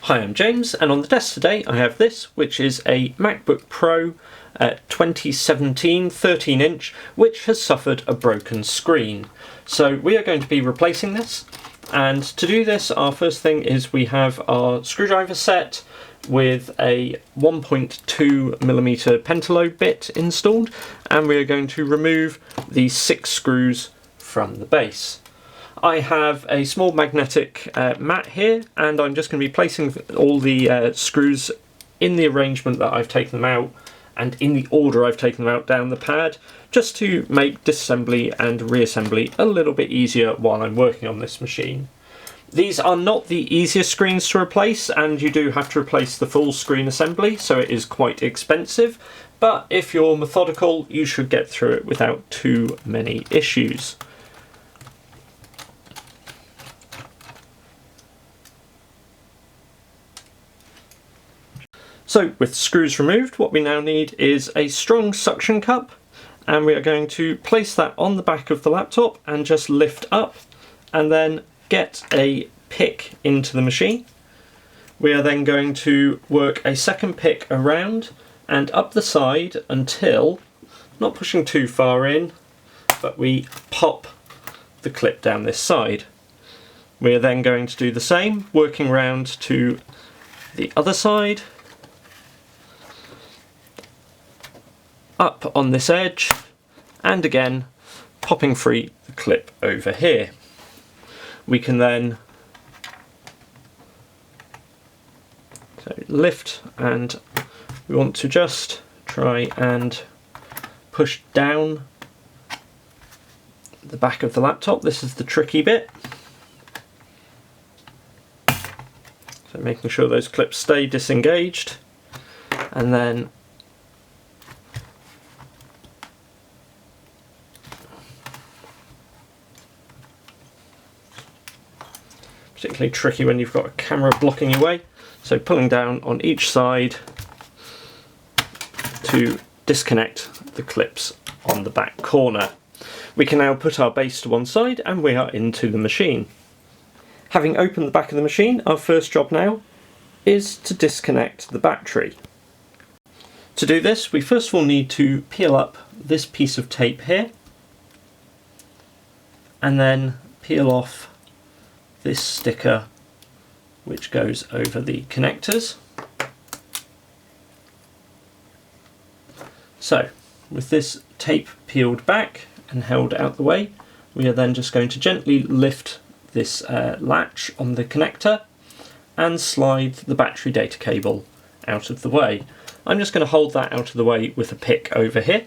Hi, I'm James, and on the desk today I have this, which is a MacBook Pro 2017 13-inch, which has suffered a broken screen. So we are going to be replacing this, and to do this our first thing is we have our screwdriver set with a 1.2mm pentalobe bit installed, and we are going to remove the 6 screws from the base. I have a small magnetic mat here, and I'm just going to be placing all the screws in the arrangement that I've taken them out and in the order I've taken them out down the pad, just to make disassembly and reassembly a little bit easier while I'm working on this machine. These are not the easiest screens to replace, and you do have to replace the full screen assembly, so it is quite expensive, but if you're methodical you should get through it without too many issues. So with screws removed, what we now need is a strong suction cup, and we are going to place that on the back of the laptop and just lift up and then get a pick into the machine. We are then going to work a second pick around and up the side until, not pushing too far in, but we pop the clip down this side. We are then going to do the same, working round to the other side, up on this edge, and again popping free the clip over here. We can then lift, and we want to just try and push down the back of the laptop. This is the tricky bit. So making sure those clips stay disengaged, and then particularly tricky when you've got a camera blocking your way, so pulling down on each side to disconnect the clips on the back corner. We can now put our base to one side and we are into the machine. Having opened the back of the machine, our first job now is to disconnect the battery. To do this, we first of all need to peel up this piece of tape here, and then peel off this sticker which goes over the connectors. So with this tape peeled back and held out the way, we are then just going to gently lift this latch on the connector and slide the battery data cable out of the way. I'm just going to hold that out of the way with a pick over here.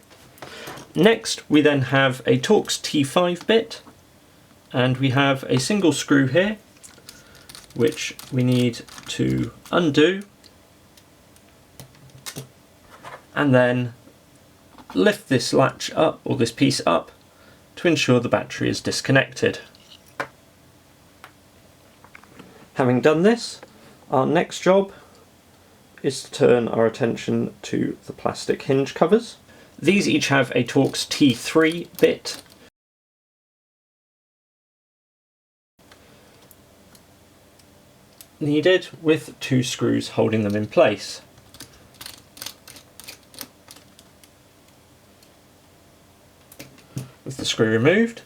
Next we then have a Torx T5 bit, and we have a single screw here which we need to undo and then lift this latch up, or this piece up, to ensure the battery is disconnected. Having done this, our next job is to turn our attention to the plastic hinge covers. These each have a Torx T3 bit needed, with 2 screws holding them in place. With the screw removed,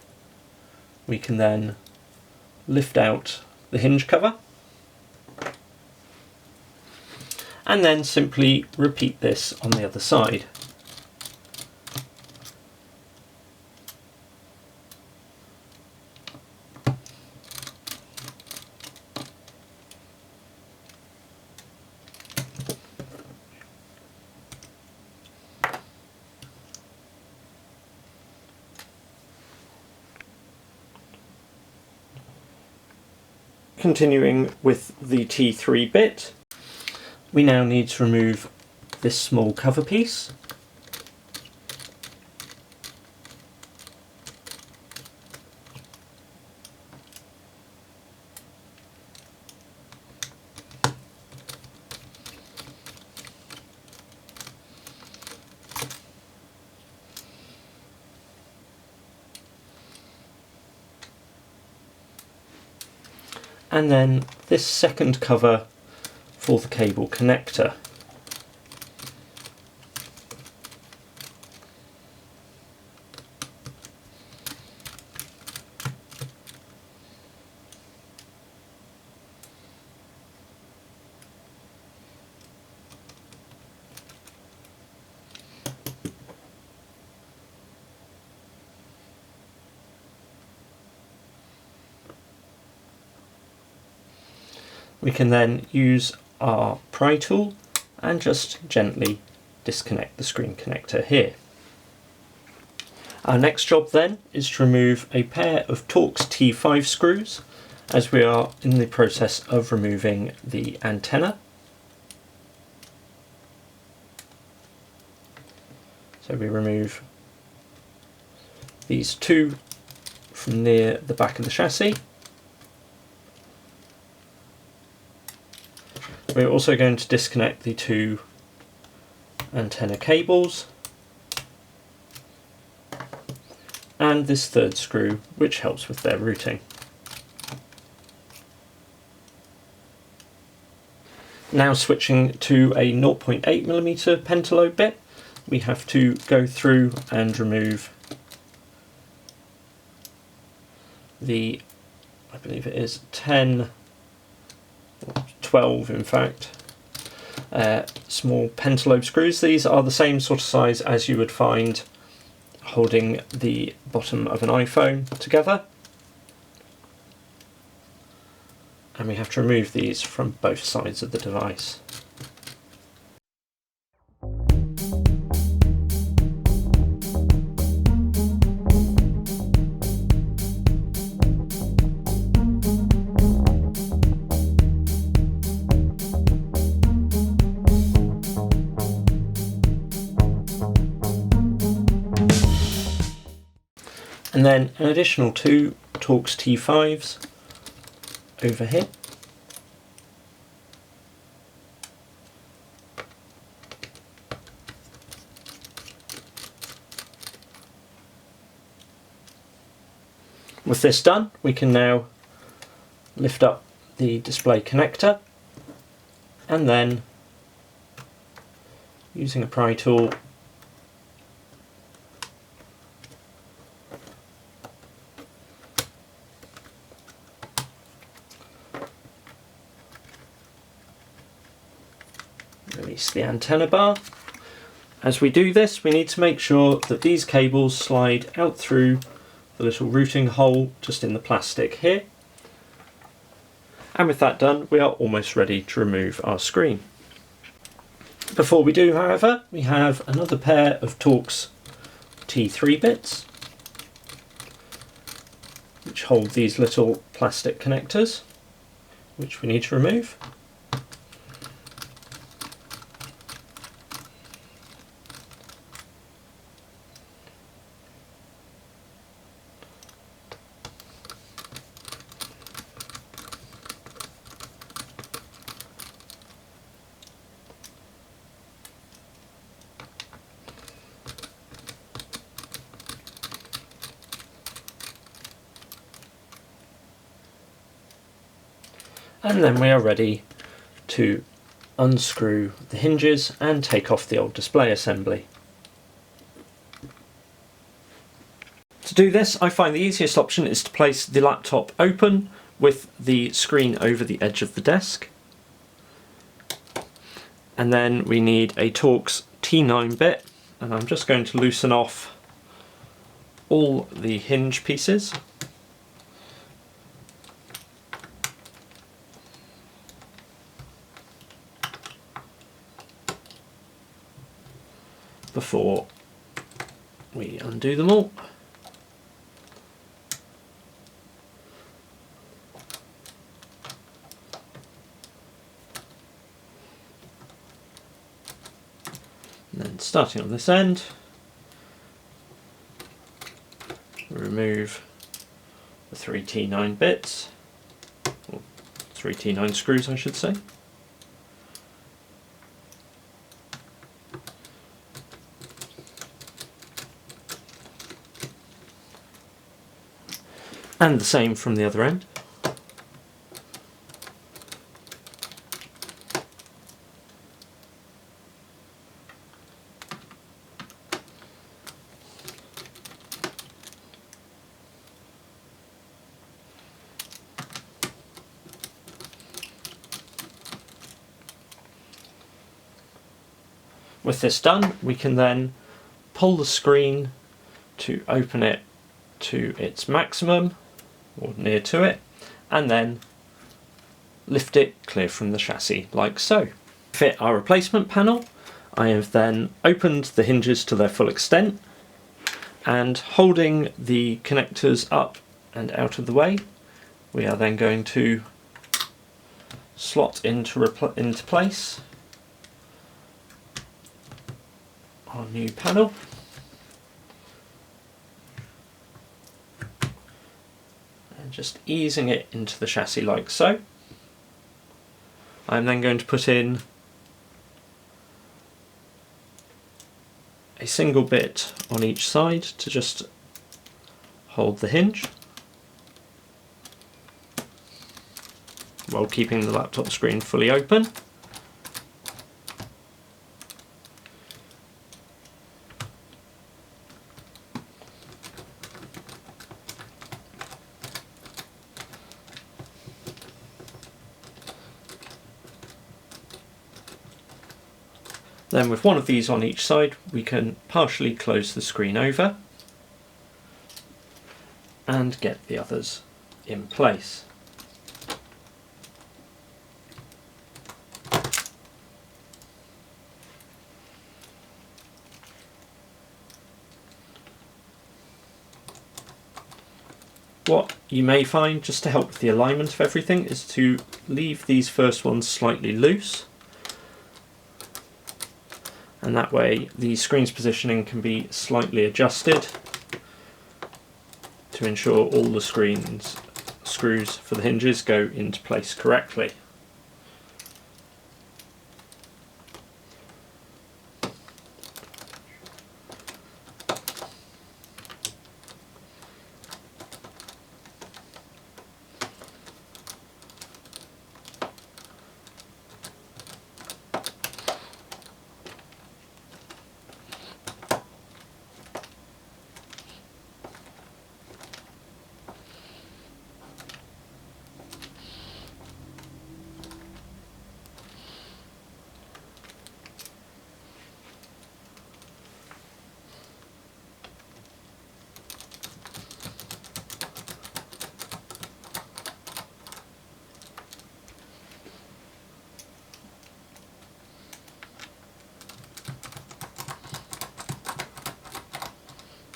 we can then lift out the hinge cover and then simply repeat this on the other side. Continuing with the T3 bit, we now need to remove this small cover piece. And then this second cover for the cable connector. We can then use our pry tool and just gently disconnect the screen connector here. Our next job then is to remove a pair of Torx T5 screws, as we are in the process of removing the antenna. So we remove these two from near the back of the chassis. We're also going to disconnect the two antenna cables and this third screw, which helps with their routing. Now switching to a 0.8mm pentalobe bit, we have to go through and remove the, I believe it is 10, 12 in fact, small pentalobe screws. These are the same sort of size as you would find holding the bottom of an iPhone together. And we have to remove these from both sides of the device. And then an additional two Torx T5s over here. With this done, we can now lift up the display connector and then, using a pry tool, release the antenna bar. As we do this, we need to make sure that these cables slide out through the little routing hole just in the plastic here. And with that done, we are almost ready to remove our screen. Before we do, however, we have another pair of Torx T3 bits, which hold these little plastic connectors, which we need to remove. And then we are ready to unscrew the hinges and take off the old display assembly. To do this, I find the easiest option is to place the laptop open with the screen over the edge of the desk. And then we need a Torx T9 bit, and I'm just going to loosen off all the hinge pieces. Before we undo them all. And then starting on this end, remove the 3 T9 bits, or 3 T9 screws I should say. And the same from the other end. With this done, we can then pull the screen to open it to its maximum, or near to it, and then lift it clear from the chassis, like so. To fit our replacement panel, I have then opened the hinges to their full extent, and holding the connectors up and out of the way, we are then going to slot into place our new panel. And just easing it into the chassis like so. I'm then going to put in a single bit on each side to just hold the hinge, while keeping the laptop screen fully open. Then with one of these on each side, we can partially close the screen over and get the others in place. What you may find, just to help with the alignment of everything, is to leave these first ones slightly loose, and that way the screen's positioning can be slightly adjusted to ensure all the screws for the hinges go into place correctly.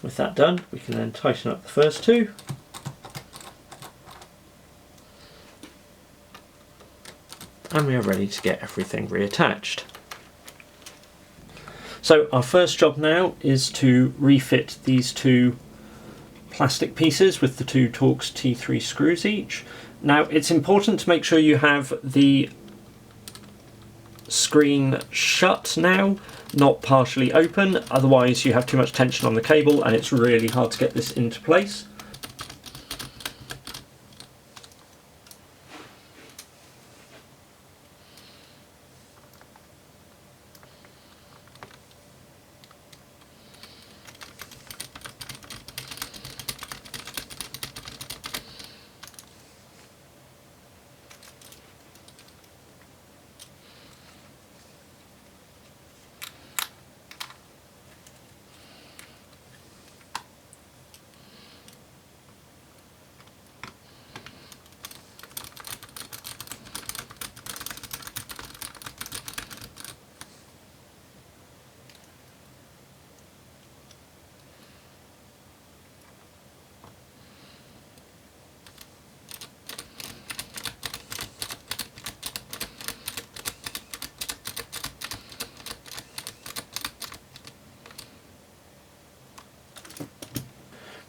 With that done, we can then tighten up the first two. And we are ready to get everything reattached. So our first job now is to refit these two plastic pieces with the two Torx T3 screws each. Now it's important to make sure you have the screen shut now, not partially open, otherwise you have too much tension on the cable and it's really hard to get this into place.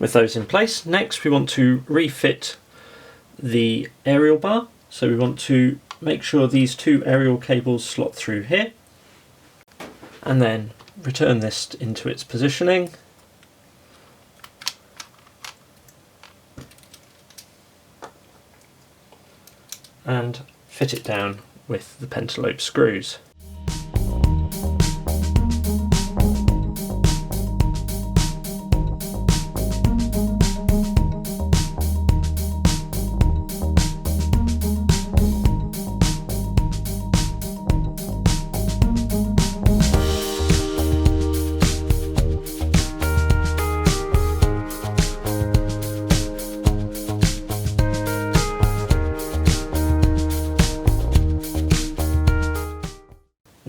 With those in place, next we want to refit the aerial bar. So we want to make sure these two aerial cables slot through here, and then return this into its positioning. And fit it down with the pentalobe screws.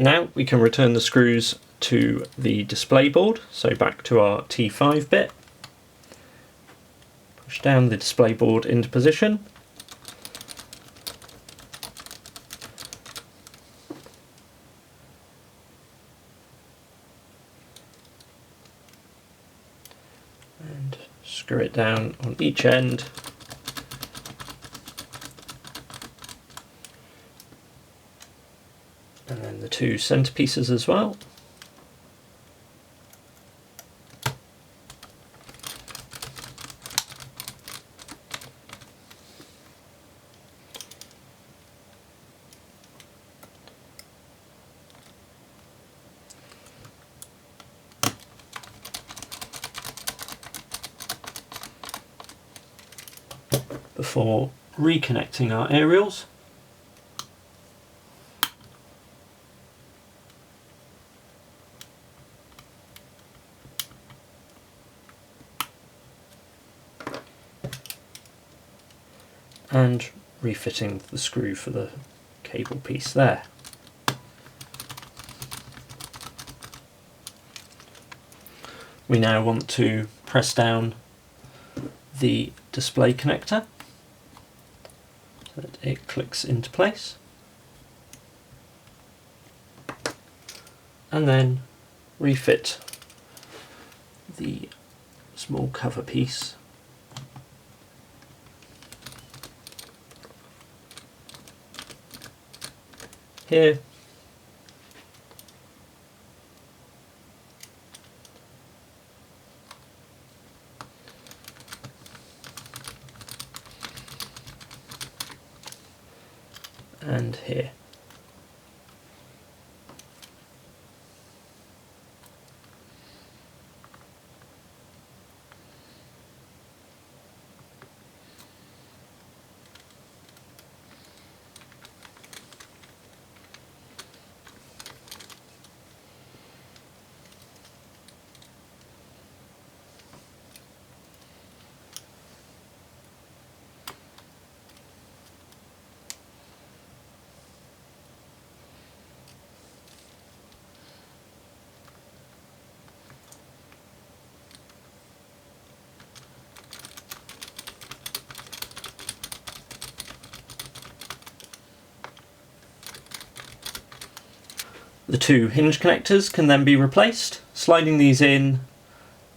Now we can return the screws to the display board, so back to our T5 bit. Push down the display board into position. And screw it down on each end. And then the two centre pieces as well. Before reconnecting our aerials. And refitting the screw for the cable piece there. We now want to press down the display connector so that it clicks into place, and then refit the small cover piece here. And here. The two hinge connectors can then be replaced, sliding these in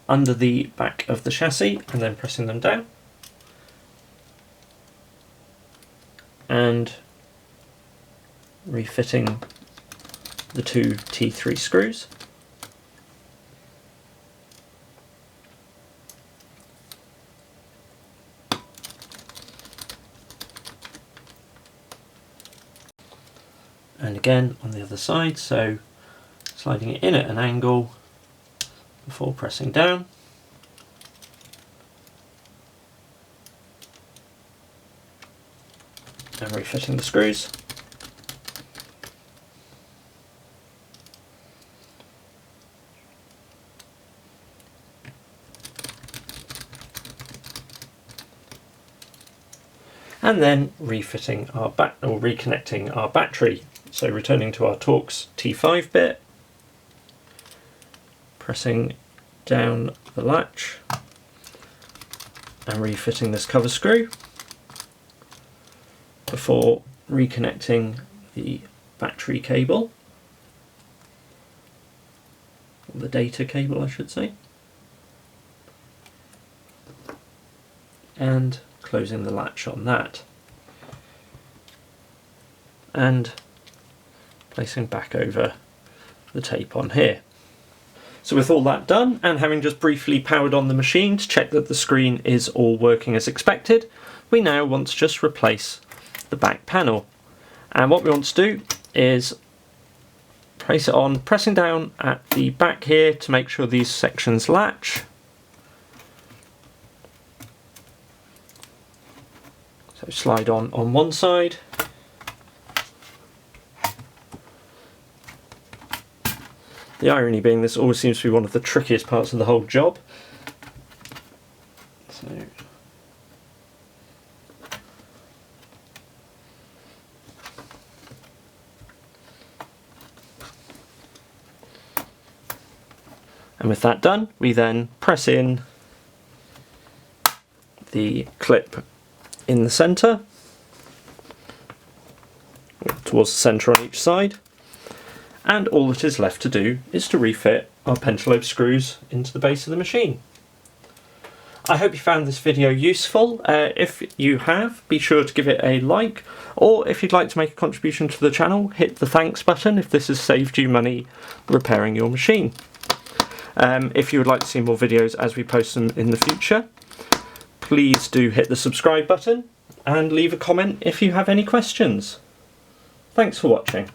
under the back of the chassis and then pressing them down. And refitting the two T3 screws. And again on the other side, so sliding it in at an angle before pressing down. And refitting the screws. And then refitting our reconnecting our battery. So returning to our Torx T5 bit, pressing down the latch and refitting this cover screw before reconnecting the battery cable, or the data cable I should say, and closing the latch on that. And placing back over the tape on here. So with all that done, and having just briefly powered on the machine to check that the screen is all working as expected, we now want to just replace the back panel. And what we want to do is place it on, pressing down at the back here to make sure these sections latch. So slide on one side. The irony being this always seems to be one of the trickiest parts of the whole job. So And with that done, we then press in the clip in the centre, towards the centre on each side, and all that is left to do is to refit our pentalobe screws into the base of the machine. I hope you found this video useful. If you have, be sure to give it a like, or if you'd like to make a contribution to the channel, hit the thanks button if this has saved you money repairing your machine. If you would like to see more videos as we post them in the future, please do hit the subscribe button and leave a comment if you have any questions. Thanks for watching.